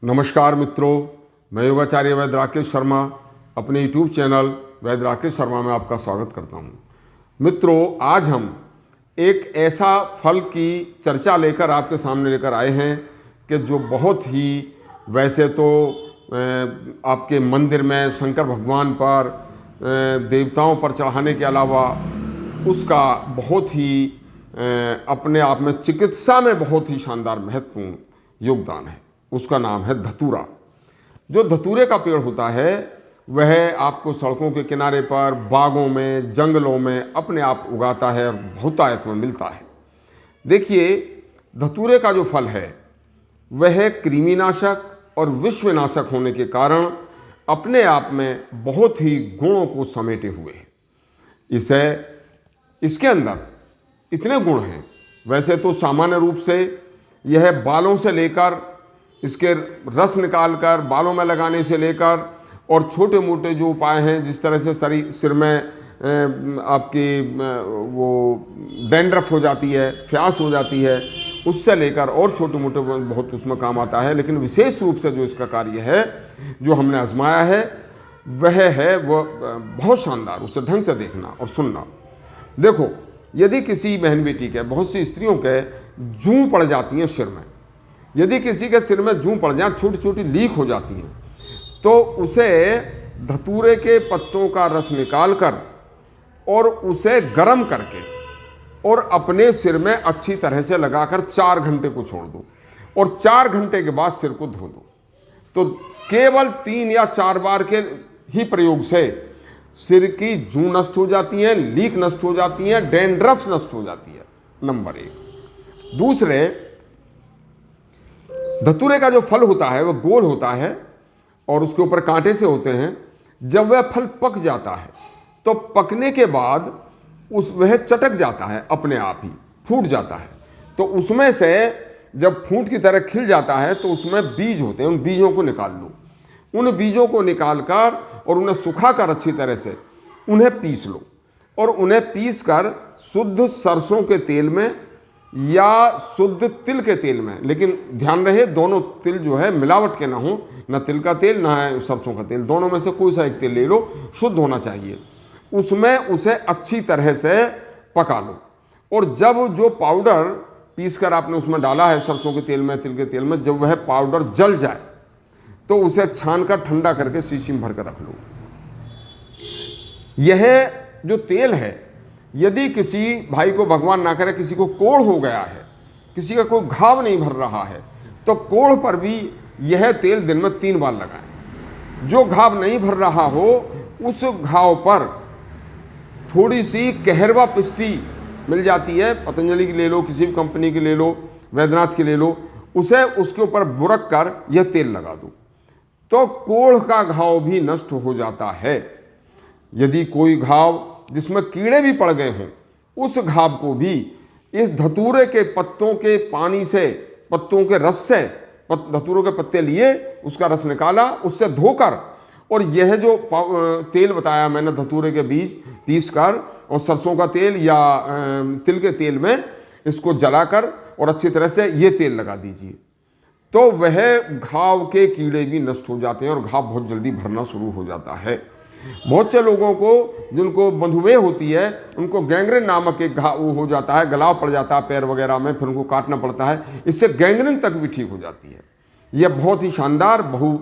नमस्कार मित्रों, मैं योगाचार्य वैद्य राकेश शर्मा अपने यूट्यूब चैनल वैद्य राकेश शर्मा में आपका स्वागत करता हूं। मित्रों, आज हम एक ऐसा फल की चर्चा लेकर आपके सामने लेकर आए हैं कि जो बहुत ही वैसे तो आपके मंदिर में शंकर भगवान पर देवताओं पर चढ़ाने के अलावा उसका बहुत ही अपने आप में चिकित्सा में बहुत ही शानदार महत्वपूर्ण योगदान है। उसका नाम है धतूरा। जो धतूरे का पेड़ होता है वह आपको सड़कों के किनारे पर, बागों में, जंगलों में अपने आप उगाता है और बहुतायत में मिलता है। देखिए, धतूरे का जो फल है वह कृमिनाशक और विश्वनाशक होने के कारण अपने आप में बहुत ही गुणों को समेटे हुए है। इसके अंदर इतने गुण हैं। वैसे तो सामान्य रूप से यह बालों से लेकर, इसके रस निकालकर बालों में लगाने से लेकर और छोटे मोटे जो उपाय हैं, जिस तरह से सिर में आपकी वो डैंड्रफ हो जाती है, फ्यास हो जाती है, उससे लेकर और छोटे मोटे बहुत उसमें काम आता है। लेकिन विशेष रूप से जो इसका कार्य है, जो हमने आजमाया है, वह है वो बहुत शानदार। उसे ढंग से देखना और सुनना। देखो, यदि किसी बहन बेटी के, बहुत सी स्त्रियों के जूं पड़ जाती हैं सिर में, यदि किसी के सिर में जूं पड़ जाए, छोटी छोटी लीक हो जाती हैं, तो उसे धतूरे के पत्तों का रस निकाल कर और उसे गर्म करके और अपने सिर में अच्छी तरह से लगाकर 4 घंटे को छोड़ दो और 4 घंटे के बाद सिर को धो दो। तो केवल 3 या 4 बार के ही प्रयोग से सिर की जूं नष्ट हो जाती हैं, लीक नष्ट हो जाती हैं, डैंड्रफ नष्ट हो जाती है। नंबर 1। दूसरे, धतूरे का जो फल होता है वह गोल होता है और उसके ऊपर कांटे से होते हैं। जब वह फल पक जाता है तो पकने के बाद वह चटक जाता है, अपने आप ही फूट जाता है। तो उसमें से जब फूट की तरह खिल जाता है तो उसमें बीज होते हैं। उन बीजों को निकाल लो। उन बीजों को निकाल कर और उन्हें सुखाकर अच्छी तरह से उन्हें पीस लो और उन्हें पीस कर शुद्ध सरसों के तेल में या शुद्ध तिल के तेल में, लेकिन ध्यान रहे दोनों तिल जो है मिलावट के ना हो, न तिल का तेल न सरसों का तेल, दोनों में से कोई सा एक तेल ले लो, शुद्ध होना चाहिए। उसमें उसे अच्छी तरह से पका लो और जब जो पाउडर पीस कर आपने उसमें डाला है सरसों के तेल में, तिल के तेल में, जब वह पाउडर जल जाए तो उसे छान कर ठंडा करके शीशी में भर कर रख लो। यह जो तेल है, यदि किसी भाई को, भगवान ना करे, किसी को कोढ़ हो गया है, किसी का कोई घाव नहीं भर रहा है, तो कोढ़ पर भी यह तेल दिन में 3 बार लगाएं। जो घाव नहीं भर रहा हो उस घाव पर थोड़ी सी कहरवा पिष्टी मिल जाती है, पतंजलि की ले लो, किसी भी कंपनी की ले लो, वैद्यनाथ की ले लो, उसे उसके ऊपर बुरक कर यह तेल लगा दो तो कोढ़ का घाव भी नष्ट हो जाता है। यदि कोई घाव जिसमें कीड़े भी पड़ गए हों, उस घाव को भी इस धतूरे के पत्तों के पानी से, पत्तों के रस से, धतूरों के पत्ते लिए, उसका रस निकाला, उससे धोकर और यह जो तेल बताया मैंने, धतूरे के बीज पीस कर और सरसों का तेल या तिल के तेल में इसको जलाकर और अच्छी तरह से ये तेल लगा दीजिए, तो वह घाव के कीड़े भी नष्ट हो जाते हैं और घाव बहुत जल्दी भरना शुरू हो जाता है। बहुत से लोगों को, जिनको मधुमेह होती है, उनको गैंग्रीन नामक एक घाव हो जाता है, गलाव पड़ जाता है पैर वगैरह में, फिर उनको काटना पड़ता है। इससे गैंग्रीन तक भी ठीक हो जाती है। यह बहुत ही शानदार, बहु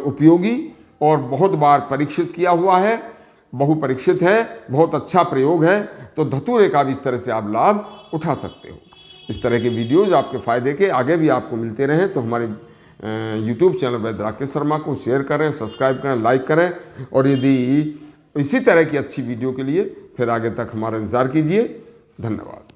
उपयोगी और बहुत बार परीक्षित किया हुआ है, बहु परीक्षित है, बहुत अच्छा प्रयोग है। तो धतूरे का भी इस तरह से आप लाभ उठा सकते हो। इस तरह के वीडियोज आपके फ़ायदे के आगे भी आपको मिलते रहें तो हमारे यूट्यूब चैनल वैद्य राकेश शर्मा को शेयर करें, सब्सक्राइब करें, लाइक करें और यदि इसी तरह की अच्छी वीडियो के लिए फिर आगे तक हमारा इंतज़ार कीजिए। धन्यवाद।